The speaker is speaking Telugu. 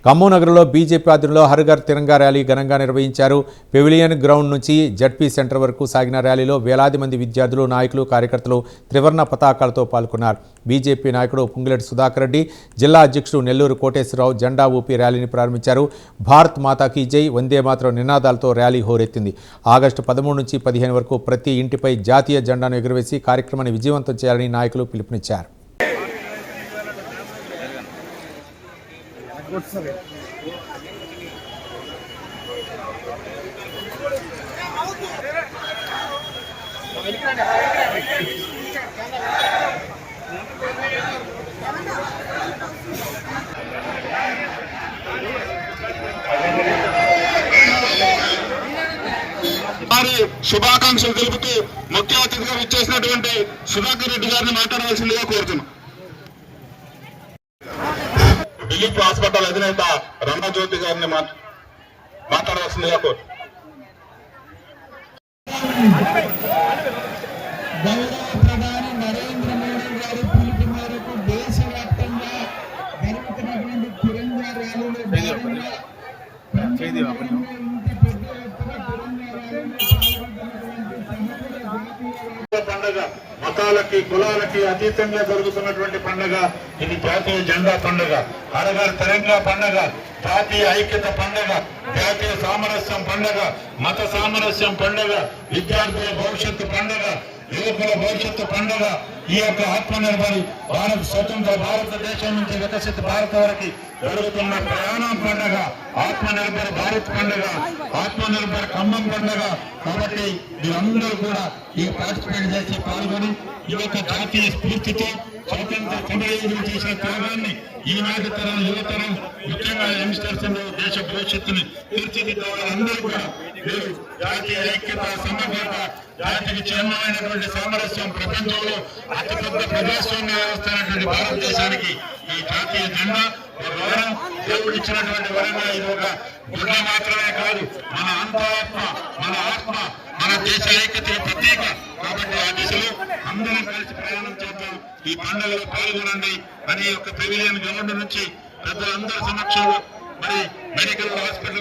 ఖమ్మం నగరంలో బీజేపీ ఆధ్వర్యంలో హర్ ఘర్ తిరంగా ర్యాలీ ఘనంగా నిర్వహించారు. పెవిలియన్ గ్రౌండ్ నుంచి జడ్పీ సెంటర్ వరకు సాగిన ర్యాలీలో వేలాది మంది విద్యార్థులు, నాయకులు, కార్యకర్తలు త్రివర్ణ పతాకాలతో పాల్గొన్నారు. బీజేపీ నాయకుడు పుంగిరెడ్డి సుధాకర్ రెడ్డి, జిల్లా అధ్యక్షుడు నెల్లూరు కోటేశ్వరరావు జెండా ఊపి ర్యాలీని ప్రారంభించారు. భారత్ మాతాకి జై, వందే మాతరం నినాదాలతో ర్యాలీ హోరెత్తింది. ఆగస్టు 13 నుంచి 15 వరకు ప్రతి ఇంటిపై జాతీయ జెండాను ఎగురవేసి కార్యక్రమాన్ని విజయవంతం చేయాలని నాయకులు పిలుపునిచ్చారు. శుభాకాంక్షలు తెలుపుతూ ముఖ్య అతిథిగా ఇచ్చేసినటువంటి సుధాకర్ రెడ్డి గారిని మాట్లాడవలసిందిగా కోరుతున్నాం. రిలీఫ్ హాస్పిటల్ అధినేత రమణజ్యోతి గారిని మాట్లాడవలసిందిగా కోరుతున్నాం. ప్రధాని నరేంద్ర మోడీ గారి పిలుపు మేరకు దేశవ్యాప్తంగా జరుగుతున్నటువంటి తిరంగా ర్యాలీలో భాగంగా పండుగ మతాలకి కులాలకి అతీతంగా జరుగుతున్నటువంటి పండుగ ఇది. జాతీయ జెండా పండుగ, హర్ ఘర్ తిరంగా పండుగ, జాతీయ ఐక్యత పండుగ, జాతీయ సామరస్యం పండుగ, మత సామరస్యం పండుగ, విద్యార్థుల భవిష్యత్తు పండుగ, యువకుల భవిష్యత్తు పండుగ. ఈ యొక్క ఆత్మనిర్భర్ భారత్, స్వతంత్ర భారతదేశం నుంచి వికసిత భారత్ వరకు జరుగుతున్న ప్రయాణం పండుగ, ఆత్మనిర్భర్ భారత్ పండుగ, ఆత్మనిర్భర్ ఖమ్మం పండుగ. కాబట్టి మీరందరూ కూడా ఈ పార్టిసిపేట్ చేసి పాల్గొని ఈ యొక్క జాతీయ స్ఫూర్తితో స్వాతంత్ర సమరయోధులు చేసిన త్యాగాన్ని ఈనాటి తరం యువతరం, ముఖ్యంగా యంగ్స్టర్స్ దేశ భవిష్యత్తుని తీర్చిదిద్దాలని అందరూ కూడా జాతీయ ఐక్యత, సమగ్రత, జాతికి చిహ్నమైనటువంటి సామరస్యం, ప్రపంచంలో అతిపెద్ద ప్రజాస్వామ్య వ్యవస్థ అయినటువంటి భారతదేశానికి ఈ జాతీయ జెండా ఒక వరం, దేవుడు ఇచ్చినటువంటి వరంగా ఇది ఒక గుడ్డ మాత్రమే కాదు, మన అంతరాత్మ, మన ఆత్మ, మన దేశ ఐక్యతకి ప్రతీక. కాబట్టి ఆ దిశలో అందరం కలిసి ప్రయాణం చేద్దాం, ఈ పండుగలో పాల్గొనండి అని యొక్క పెవిలియన్ గ్రౌండ్ నుంచి పెద్దలందరి సమక్షంలో మరి మెడికల్ హాస్పిటల్